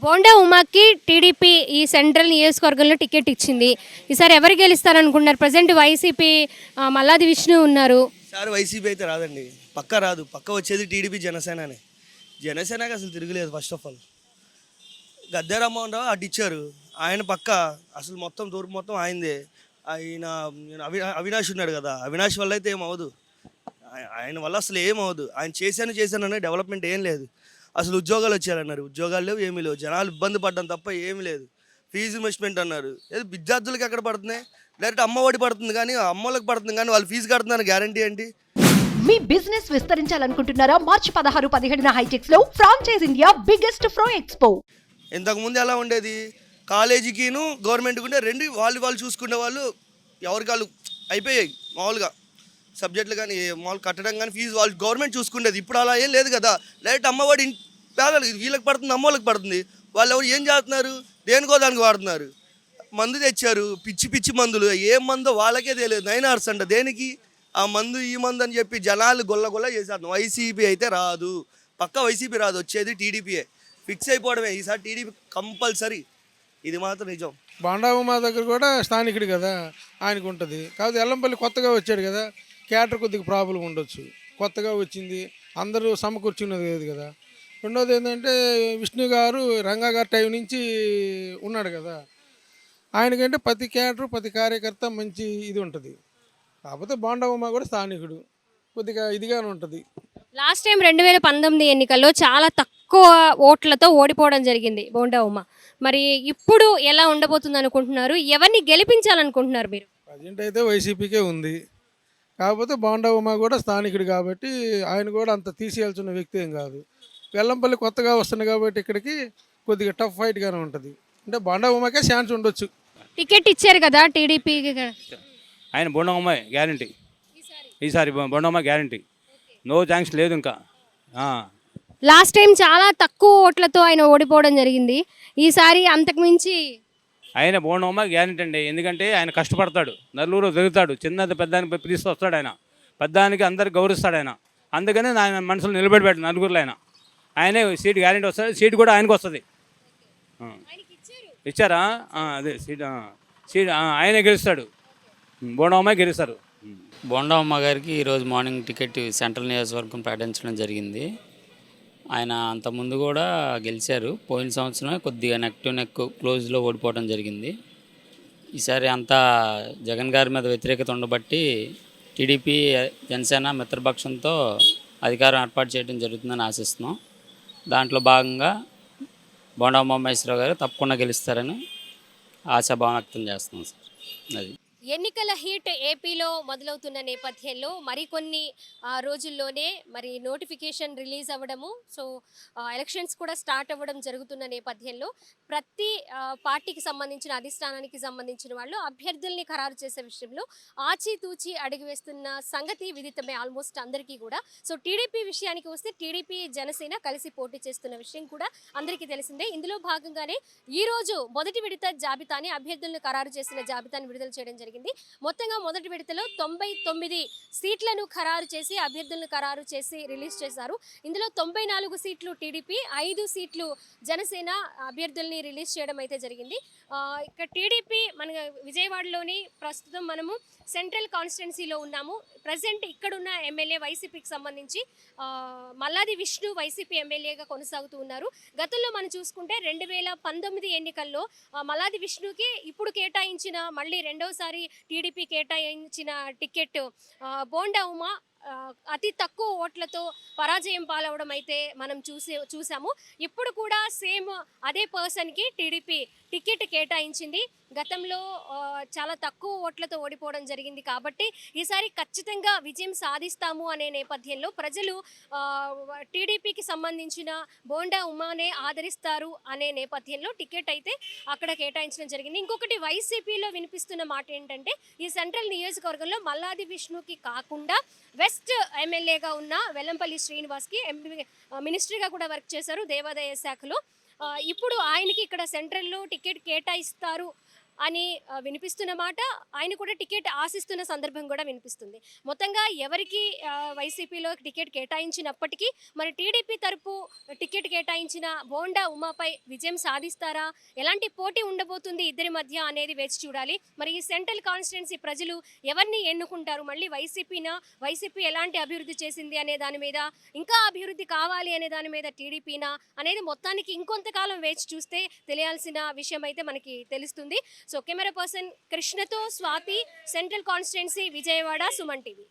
Bonda ఉమాకి TDP ఈ central నియోజకవర్గంలో ticket ఇచ్చింది. ఈసారి ఎవరు గెలుస్తారనుకుంటున్నారు? ప్రజెంట్ వైసీపీ మల్లాది విష్ణు ఉన్నారు. ఈసారి వైసీపీ అయితే రాదండి. పక్క రాదు. పక్క వచ్చేది టీడీపీ జనసేననే. జనసేనకి అసలు తిరగలేదు. First of all Gadde Rammohan Rao అటు ఇచ్చారు. ఆయన పక్క అసలు మొత్తం తూర్పు మొత్తం ఆయనదే. ఆయన అవినాష్ ఉన్నాడు కదా, అవినాష్ వల్ల అయితే ఏమవదు. ఆయన వల్ల అసలు ఏమవదు. ఆయన చేశాను అనే డెవలప్మెంట్ ఏం లేదు. అసలు ఉద్యోగాలు వచ్చారన్నారు, ఉద్యోగాలు లేవు, ఏమీ లేవు. జనాలు ఇబ్బంది పడ్డం తప్ప ఏమీ లేదు. ఫీజు ఇన్వెస్ట్మెంట్ అన్నారు, ఏదో విద్యార్థులకు ఎక్కడ పడుతున్నాయి? డైరెక్ట్ అమ్మ ఒడి పడుతుంది, కానీ అమ్మోళ్ళకి పడుతుంది, కానీ వాళ్ళు ఫీజు కడుతున్నారు గ్యారంటీ ఏంటి? మీ బిజినెస్ విస్తరించాలనుకుంటున్నారా? మార్చి 16-17 హైటెక్స్ లో ఫ్రాంచైజ్ ఇండియా బిగ్గెస్ట్ ఫ్రో ఎక్స్పో. ఇంతకుముందు ఎలా ఉండేది? కాలేజీకిను గవర్నమెంట్కి ఉండే రెండు వాళ్ళు చూసుకునే వాళ్ళు. ఎవరికాళ్ళు అయిపోయాయి మామూలుగా సబ్జెక్టులు, కానీ మామూలు కట్టడం కానీ ఫీజు వాళ్ళు గవర్నమెంట్ చూసుకునేది. ఇప్పుడు అలా ఏం లేదు కదా. డైరెక్ట్ అమ్మఒడి పేదలకు వీళ్ళకి పడుతుంది, అమ్మోళ్ళకి పడుతుంది. వాళ్ళు ఎవరు ఏం చేస్తున్నారు? దేనికో దానికి వాడుతున్నారు. మందు తెచ్చారు, పిచ్చి పిచ్చి మందులు. ఏం మందో వాళ్ళకే తెలియదు. 9 hours అంట దేనికి? ఆ మందు ఈ మందు అని చెప్పి జనాలు గొల్ల చేసేస్తున్నాం. వైసీపీ అయితే రాదు, పక్క వైసీపీ రాదు. వచ్చేది టీడీపీయే. ఫిక్స్ అయిపోవడమే. ఈసారి టీడీపీ కంపల్సరీ, ఇది మాత్రం నిజం. బోండా ఉమా దగ్గర కూడా స్థానికుడు కదా, ఆయనకు ఉంటుంది. కాకపోతే ఎల్లంపల్లి కొత్తగా వచ్చాడు కదా, క్యాటర్ కొద్దిగా ప్రాబ్లం ఉండొచ్చు. కొత్తగా వచ్చింది, అందరూ సమకూర్చున్నది లేదు కదా. రెండోది ఏంటంటే విష్ణు గారు రంగా గారి టైం నుంచి ఉన్నాడు కదా, ఆయనకంటే ప్రతి క్యాటర్ ప్రతి కార్యకర్త మంచి ఇది ఉంటుంది. కాకపోతే బోండా ఉమా కూడా స్థానికుడు, కొద్దిగా ఇదిగానే ఉంటుంది. లాస్ట్ టైం 2019 ఎన్నికల్లో చాలా తక్కువ ఓట్లతో ఓడిపోవడం జరిగింది బోండా ఉమా. మరి ఇప్పుడు ఎలా ఉండబోతుంది అనుకుంటున్నారు? ఎవరిని గెలిపించాలనుకుంటున్నారు మీరు? ప్రజెంట్ అయితే వైసీపీకే ఉంది. కాకపోతే బోండా ఉమా కూడా స్థానికుడు కాబట్టి ఆయన కూడా అంత తీసేయాల్సిన వ్యక్తి ఏం కాదు. వెల్లంపల్లి కొత్తగా వస్తుంది కాబట్టి ఇక్కడికి కొద్దిగా టఫ్ ఫైట్గానే ఉంటుంది. అంటే బోండా ఉమాకే ఛాన్స్ ఉండొచ్చు. టికెట్ ఇచ్చారు కదా టీడీపీకి. ఆయన బోండమ్మ గ్యారంటీ. ఈసారి బోండమ్మ గ్యారంటీ, నో ఛాన్స్ లేదు ఇంకా. లాస్ట్ టైం చాలా తక్కువ ఓట్లతో ఆయన ఓడిపోవడం జరిగింది. ఈసారి అంతకుమించి ఆయన బోండమ్మ గ్యారంటీ అండి. ఎందుకంటే ఆయన కష్టపడతాడు, నలుగురు తిరుగుతాడు, చిన్నది పెద్దానికి పిలిచి వస్తాడు. ఆయన పెద్దానికి అందరికి గౌరవిస్తాడు ఆయన. అందుకని ఆయన మనసులో నిలబెట్టాడు నలుగురులో. ఆయనే సీట్ గ్యారంటీ వస్తుంది. సీట్ కూడా ఆయనకు వస్తుంది. ఇచ్చారా? అదే సీట్ ఆయనే గెలుస్తాడు. బోండమ్మ గెలుస్తారు. బోండమ్మ గారికి ఈరోజు మార్నింగ్ టికెట్ సెంట్రల్ నియోజకవర్గం ప్రకటించడం జరిగింది. ఆయన అంతకుముందు కూడా గెలిచారు. పోయిన సంవత్సరమే కొద్దిగా నెక్ క్లోజ్లో ఓడిపోవడం జరిగింది. ఈసారి అంతా జగన్ గారి మీద వ్యతిరేకత ఉండబట్టి టీడీపీ జనసేన మిత్రపక్షంతో అధికారం ఏర్పాటు చేయడం జరుగుతుందని ఆశిస్తున్నాం. దాంట్లో భాగంగా బోండా ఉమామహేశ్వరరావు గారు తప్పకుండా గెలుస్తారని ఆశాభావం వ్యక్తం చేస్తున్నాం సార్. అది ఎన్నికల హీట్ ఏపీలో మొదలవుతున్న నేపథ్యంలో మరికొన్ని రోజుల్లోనే మరి నోటిఫికేషన్ రిలీజ్ అవ్వడము, సో ఎలక్షన్స్ కూడా స్టార్ట్ అవ్వడం జరుగుతున్న నేపథ్యంలో ప్రతి పార్టీకి సంబంధించిన అధిష్టానానికి సంబంధించిన వాళ్ళు అభ్యర్థుల్ని ఖరారు చేసే విషయంలో ఆచితూచి అడుగు వేస్తున్న సంగతి విదితమే ఆల్మోస్ట్ అందరికీ కూడా. సో టీడీపీ విషయానికి వస్తే టీడీపీ జనసేన కలిసి పోటీ చేస్తున్న విషయం కూడా అందరికీ తెలిసిందే. ఇందులో భాగంగానే ఈరోజు మొదటి విడత జాబితాని అభ్యర్థులను ఖరారు చేసిన జాబితాను విడుదల చేయడం జరిగింది. మొత్తంగా మొదటి విడతలో 99 సీట్లను ఖరారు చేసి అభ్యర్థులను ఖరారు చేసి రిలీజ్ చేశారు. ఇందులో 94 సీట్లు టీడీపీ, 5 సీట్లు జనసేన అభ్యర్థుల్ని రిలీజ్ చేయడం అయితే జరిగింది. ఇక టీడీపీ మన విజయవాడలోని ప్రస్తుతం మనము సెంట్రల్ కాన్స్టిట్యున్సీలో ఉన్నాము. ప్రజెంట్ ఇక్కడున్న ఎమ్మెల్యే వైసీపీకి సంబంధించి మల్లాది విష్ణు వైసీపీ ఎమ్మెల్యేగా కొనసాగుతూ ఉన్నారు. గతంలో మనం చూసుకుంటే 2019 ఎన్నికల్లో మల్లాది విష్ణుకి ఇప్పుడు కేటాయించిన మళ్ళీ రెండోసారి టీడీపీ కేటాయించిన టికెట్ బోండా ఉమా అతి తక్కువ ఓట్లతో పరాజయం పాలవడం అయితే మనం చూసాము. ఇప్పుడు కూడా సేమ్ అదే పర్సన్కి టీడీపీ టికెట్ కేటాయించింది. గతంలో చాలా తక్కువ ఓట్లతో ఓడిపోవడం జరిగింది కాబట్టి ఈసారి ఖచ్చితంగా విజయం సాధిస్తాము అనే నేపథ్యంలో ప్రజలు టీడీపీకి సంబంధించిన బోండా ఉమానే ఆదరిస్తారు అనే నేపథ్యంలో టికెట్ అయితే అక్కడ కేటాయించడం జరిగింది. ఇంకొకటి వైసీపీలో వినిపిస్తున్న మాట ఏంటంటే ఈ సెంట్రల్ నియోజకవర్గంలో మల్లాది విష్ణుకి కాకుండా వెస్ట్ ఎమ్మెల్యేగా ఉన్న వెల్లంపల్లి శ్రీనివాస్కి మినిస్ట్రీగా కూడా వర్క్ చేశారు దేవాదాయ శాఖలో. ఇప్పుడు ఆయనకి ఇక్కడ సెంట్రల్లో టికెట్ కేటాయిస్తారు అని వినిపిస్తున్న మాట, ఆయన కూడా టికెట్ ఆశిస్తున్న సందర్భం కూడా వినిపిస్తుంది. మొత్తంగా ఎవరికి వైసీపీలో టికెట్ కేటాయించినప్పటికీ మరి టీడీపీ తరపు టికెట్ కేటాయించిన బోండా ఉమాపై విజయం సాధిస్తారా, ఎలాంటి పోటీ ఉండబోతుంది ఇద్దరి మధ్య అనేది వేచి చూడాలి. మరి ఈ సెంట్రల్ కాన్స్టిట్యున్సీ ప్రజలు ఎవరిని ఎన్నుకుంటారు, మళ్ళీ వైసీపీ ఎలాంటి అభివృద్ధి చేసింది అనే దాని మీద, ఇంకా అభివృద్ధి కావాలి అనే దాని మీద టీడీపీనా అనేది మొత్తానికి ఇంకొంతకాలం వేచి చూస్తే తెలియాల్సిన విషయం అయితే మనకి తెలుస్తుంది. సో కెమెరా పర్సన్ కృష్ణతో Swathi, central constituency, Vijayawada, Suman TV.